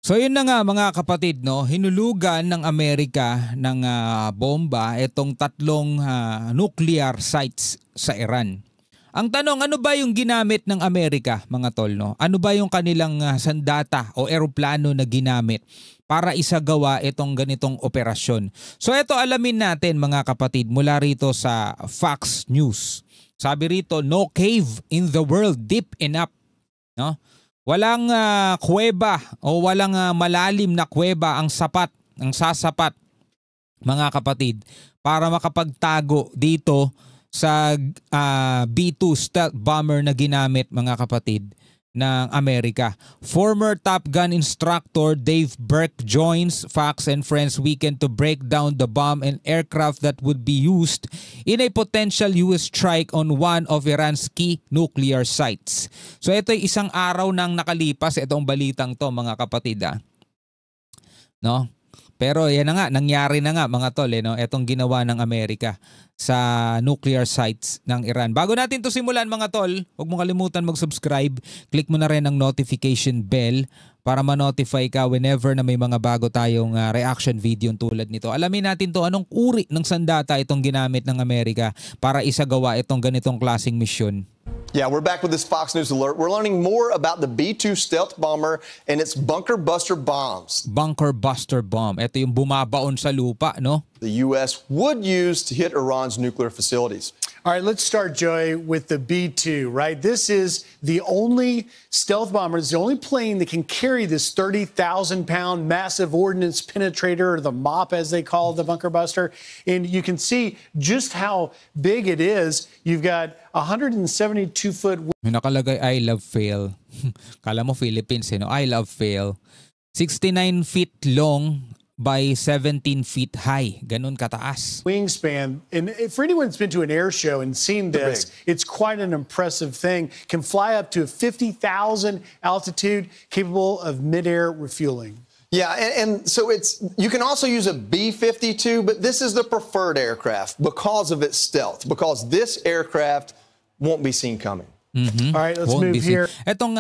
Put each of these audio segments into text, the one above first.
So yun na nga mga kapatid, no, hinulugan ng Amerika ng bomba itong tatlong nuclear sites sa Iran. Ang tanong, ano ba yung ginamit ng Amerika mga tol, no? Ano ba yung kanilang sandata o eroplano na ginamit para isagawa itong ganitong operasyon? So ito alamin natin mga kapatid mula rito sa Fox News. Sabi rito, no cave in the world deep enough, no? Walang kuweba o walang malalim na kuweba ang sasapat mga kapatid para makapagtago dito sa B-2 stealth bomber na ginamit mga kapatid ng Amerika. Former Top Gun instructor Dave Burke joins Fox and Friends weekend to break down the bomb and aircraft that would be used in a potential US strike on one of Iran's key nuclear sites. So ito ay isang araw nang nakalipas itong balitang to mga kapatid. No? Pero yan na nga, nangyari na nga mga tol, no? Itong ginawa ng Amerika sa nuclear sites ng Iran. Bago natin to simulan mga tol, huwag mong kalimutan mag-subscribe. Click mo na rin ang notification bell para ma-notify ka whenever na may mga bago tayong reaction video tulad nito. Alamin natin to anong uri ng sandata itong ginamit ng Amerika para isagawa itong ganitong klaseng misyon. Yeah, we're back with this Fox News alert. We're learning more about the B-2 stealth bomber and its bunker buster bombs. Bunker buster bomb. Ito yung bumabaon sa lupa, no? The U.S. would use to hit Iran's nuclear facilities. All right, let's start, Joey, with the B-2, right? This is the only stealth bomber, it's the only plane that can carry this 30,000-pound massive ordnance penetrator, or the MOP as they call the bunker buster. And you can see just how big it is. You've got 172-foot... May nakalagay, I love fail. Kala mo Philippines, no? I love fail. 69 feet long by 17 feet high. Ganun kataas. Wingspan. And for anyone that's been to an air show and seen this, it's quite an impressive thing. Can fly up to 50,000 altitude, capable of mid-air refueling. Yeah, and so you can also use a B-52, but this is the preferred aircraft because of its stealth, because this aircraft won't be seen coming. All right, let's move here. Etong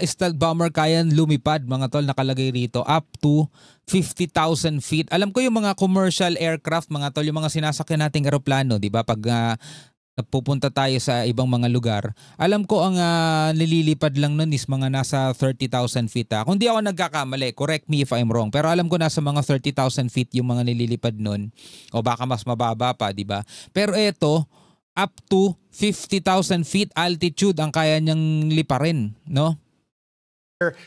stealth bomber kaya lumipad mga tol, nakalagay rito up to 50,000 feet. Alam ko yung mga commercial aircraft mga tol, yung mga sinasakyan nating eroplano, di ba? Pag nagpupunta tayo sa ibang mga lugar, alam ko ang nililipad lang nun is mga nasa 30,000 feet. Kung di ako nagkakamali, correct me if I'm wrong, pero alam ko nasa mga 30,000 feet yung mga nililipad nun, o baka mas mababa pa, di ba? Pero ito, up to 50,000 feet altitude ang kaya niyang liparin, no?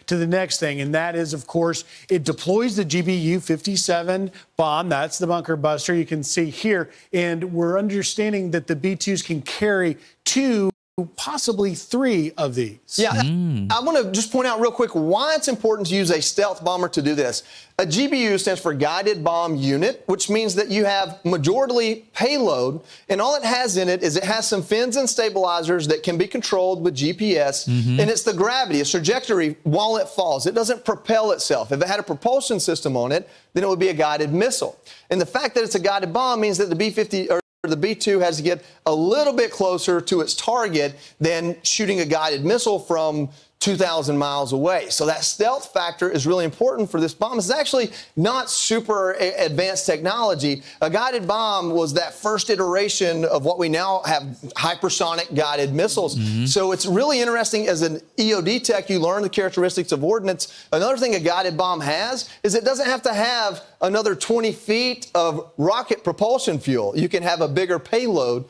To the next thing, and that is, of course, it deploys the GBU-57 bomb. That's the bunker buster you can see here. And we're understanding that the B-2s can carry 2, possibly 3 of these. Yeah, I want to just point out real quick why it's important to use a stealth bomber to do this. A GBU stands for Guided Bomb Unit, which means that you have majority payload, and all it has in it is it has some fins and stabilizers that can be controlled with GPS, and it's the gravity, its trajectory while it falls. It doesn't propel itself. If it had a propulsion system on it, then it would be a guided missile. And the fact that it's a guided bomb means that the B-50 or the B-2 has to get a little bit closer to its target than shooting a guided missile from 2,000 miles away. So that stealth factor is really important for this bomb. It's actually not super advanced technology. A guided bomb was that first iteration of what we now have hypersonic guided missiles. So it's really interesting as an EOD tech, you learn the characteristics of ordnance. Another thing a guided bomb has is it doesn't have to have another 20 feet of rocket propulsion fuel. You can have a bigger payload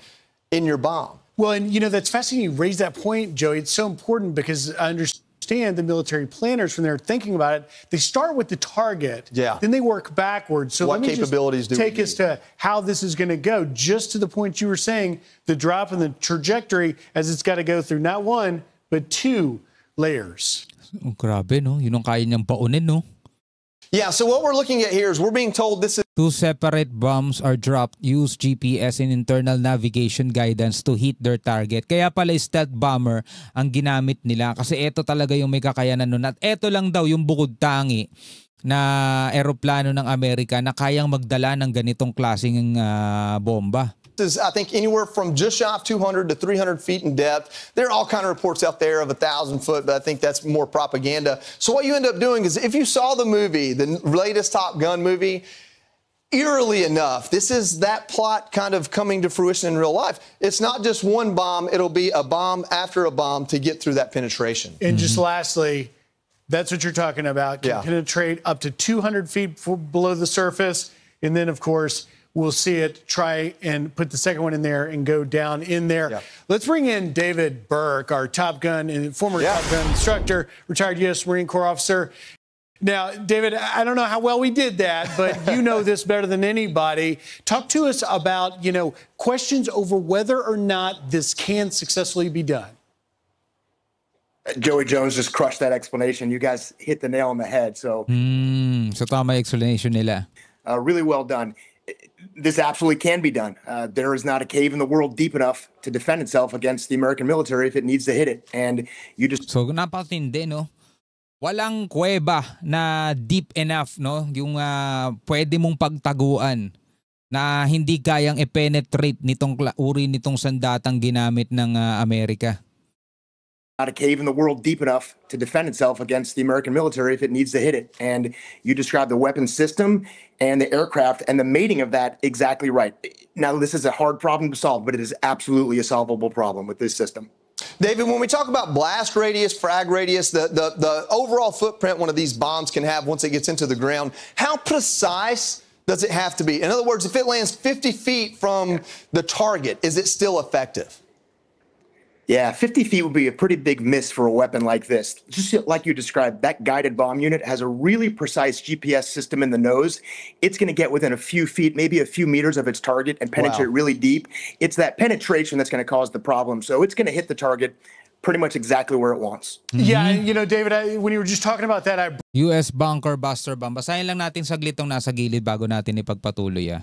in your bomb. Well, and you know, that's fascinating you raise that point, Joey. It's so important because I understand the military planners when they're thinking about it, they start with the target, then they work backwards. So what capabilities do we take us to how this is going to go, just to the point you were saying, the drop and the trajectory as it's got to go through not 1, but 2 layers. Oh, grabe, no? Yun ang kaya niyang baunin, no? Yeah, so what we're looking at here is we're being told this is 2 separate bombs are dropped. Use GPS and internal navigation guidance to hit their target. Kaya pala stealth bomber ang ginamit nila kasi ito talaga yung may kakayanan nun. At ito lang daw yung bukod tangi na eroplano ng Amerika na kayang magdala ng ganitong klaseng bomba. Is, I think, anywhere from just shy of 200 to 300 feet in depth. There are all kind of reports out there of 1,000 foot, but I think that's more propaganda. So what you end up doing is, if you saw the movie, the latest Top Gun movie, eerily enough, this is that plot kind of coming to fruition in real life. It's not just one bomb, it'll be a bomb after a bomb to get through that penetration. And just lastly, that's what you're talking about. Can penetrate up to 200 feet below the surface. And then, of course, we'll see it try and put the second one in there and go down in there. Let's bring in David Burke, our Top Gun and former Top Gun instructor, retired U.S. Marine Corps officer. Now, David, I don't know how well we did that, but you know this better than anybody. Talk to us about, questions over whether or not this can successfully be done. Joey Jones just crushed that explanation. You guys hit the nail on the head. So, so tama explanation nila. Really well done. This absolutely can be done. There is not a cave in the world deep enough to defend itself against the American military if it needs to hit it. And you just... So, napakatindi, no? Walang kuweba na deep enough, no? Yung pwede mong pagtaguan na hindi kayang i-penetrate nitong uri nitong sandatang ginamit ng Amerika. Not a cave in the world deep enough to defend itself against the American military if it needs to hit it. And you described the weapon system and the aircraft and the mating of that exactly right. Now, this is a hard problem to solve, but it is absolutely a solvable problem with this system. David, when we talk about blast radius, frag radius, the overall footprint one of these bombs can have once it gets into the ground, how precise does it have to be? In other words, if it lands 50 feet from the target, is it still effective? Yeah, 50 feet would be a pretty big miss for a weapon like this. Just like you described, that guided bomb unit has a really precise GPS system in the nose. It's going to get within a few feet, maybe a few meters of its target and penetrate really deep. It's that penetration that's going to cause the problem. So it's going to hit the target pretty much exactly where it wants. Yeah, and David, when you were just talking about that, US Bunker Buster Bomb. Basahin lang natin saglit tong nasa gilid bago natin ipagpatuloy.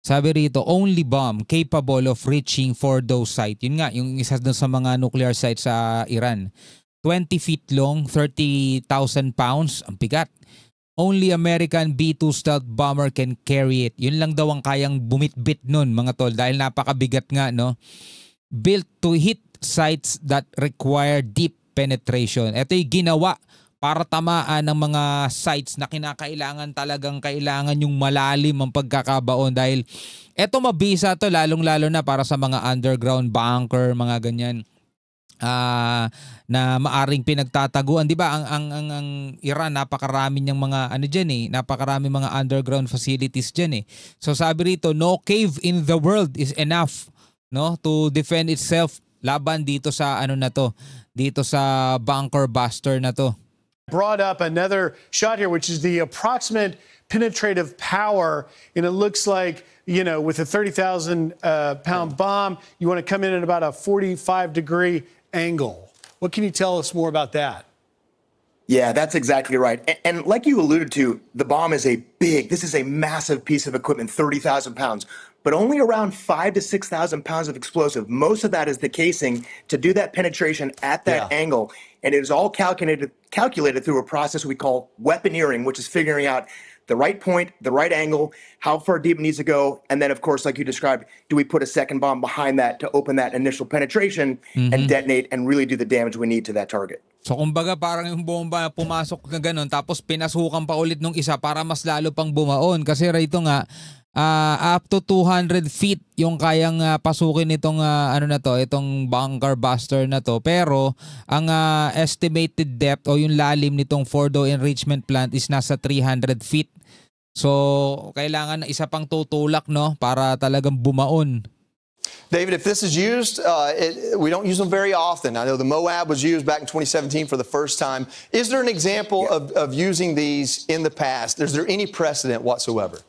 Sabi rito, only bomb capable of reaching for those sites. Yun nga, yung isa dun sa mga nuclear sites sa Iran. 20 feet long, 30,000 pounds, ang bigat. Only American B-2 stealth bomber can carry it. Yun lang daw ang kayang bumitbit nun, mga tol, dahil napakabigat nga, no? Built to hit sites that require deep penetration. Ito yung ginawa para tamaan ng mga sites na kailangan yung malalim ang pagkakabaon dahil eto mabisa to lalong-lalo na para sa mga underground bunker, mga ganyan na maaring pinagtataguan, di ba? Ang Iran, napakarami niyang mga napakarami mga underground facilities diyan eh. So sabi rito, no cave in the world is enough, no, to defend itself laban dito sa dito sa bunker buster na to. Brought up another shot here, which is the approximate penetrative power. And it looks like, with a 30,000 pound bomb, you want to come in at about a 45-degree angle. What can you tell us more about that? Yeah, that's exactly right. And like you alluded to, the bomb is this is a massive piece of equipment, 30,000 pounds, but only around 5,000 to 6,000 pounds of explosive. Most of that is the casing to do that penetration at that angle. And it is all calculated through a process we call weaponeering, which is figuring out the right point, the right angle, how far deep it needs to go. And then, of course, like you described, do we put a second bomb behind that to open that initial penetration and detonate and really do the damage we need to that target? So kumbaga parang yung bomba pumasok na ganun tapos pinasukan pa ulit nung isa para mas lalo pang bumaon. Kasi rito nga, up to 200 feet yung kayang pasukin itong itong bunker buster na to. Pero ang estimated depth o yung lalim nitong Fordo enrichment plant is nasa 300 feet. So kailangan na isa pang tutulak, no, para talagang bumaon. David, if this is used, we don't use them very often. I know the Moab was used back in 2017 for the first time. Is there an example of using these in the past? Is there any precedent whatsoever?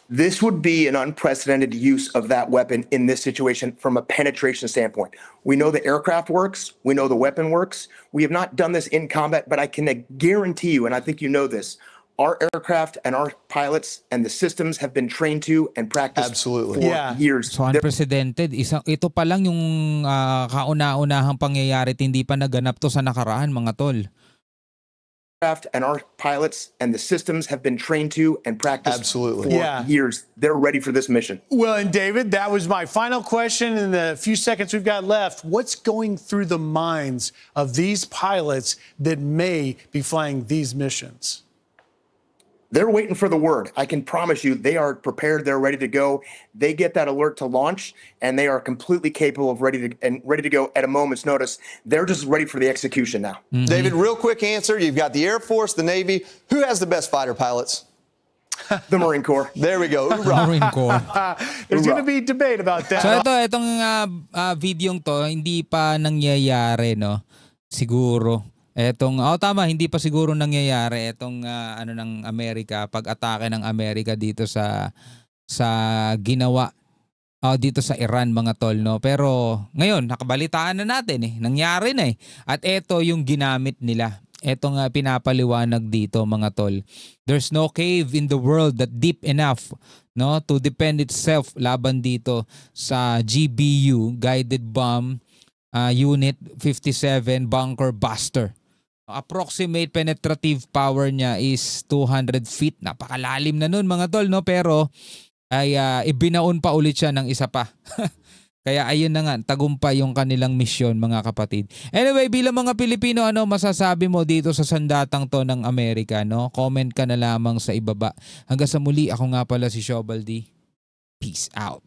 This would be an unprecedented use of that weapon in this situation from a penetration standpoint. We know the aircraft works. We know the weapon works. We have not done this in combat, but I can guarantee you, and I think you know this, our aircraft and our pilots and the systems have been trained to and practiced for years. So unprecedented. Ito pa lang yung kauna-unahang pangyayari at hindi pa naganap to sa nakaraan, mga tol. aircraft and our pilots and the systems have been trained to and practiced Absolutely. for years. They're ready for this mission. Well, and David, that was my final question in the few seconds we've got left. What's going through the minds of these pilots that may be flying these missions? They're waiting for the word. I can promise you they are prepared. They're ready to go. They get that alert to launch, and they are completely capable of ready to go at a moment's notice. They're just ready for the execution now. Mm-hmm. David, real quick answer. You've got the Air Force, the Navy. Who has the best fighter pilots? The Marine Corps. There we go. Marine Corps. There's going to be debate about that. So itong videong to, hindi pa nangyayari, no? Siguro. Tama, hindi pa siguro nangyayari itong ng Amerika, pag-atake ng Amerika dito sa ginawa dito sa Iran, mga tol, no. Pero ngayon nakabalitaan na natin nangyari na At ito yung ginamit nila. Ito nga pinapaliwanag dito, mga tol. There's no cave in the world that deep enough, no, to defend itself laban dito sa GBU, Guided Bomb Unit 57 Bunker Buster. Approximate penetrative power niya is 200 feet. Napakalalim na nun, mga tol, no? Pero ay ibinaon pa ulit siya ng isa pa. Kaya ayun na nga, tagumpay yung kanilang misyon, mga kapatid. Anyway, bilang mga Pilipino, ano masasabi mo dito sa sandatang to ng Amerika, no? Comment ka na lamang sa ibaba. Hanggang sa muli, ako nga pala si Shobaldi. Peace out.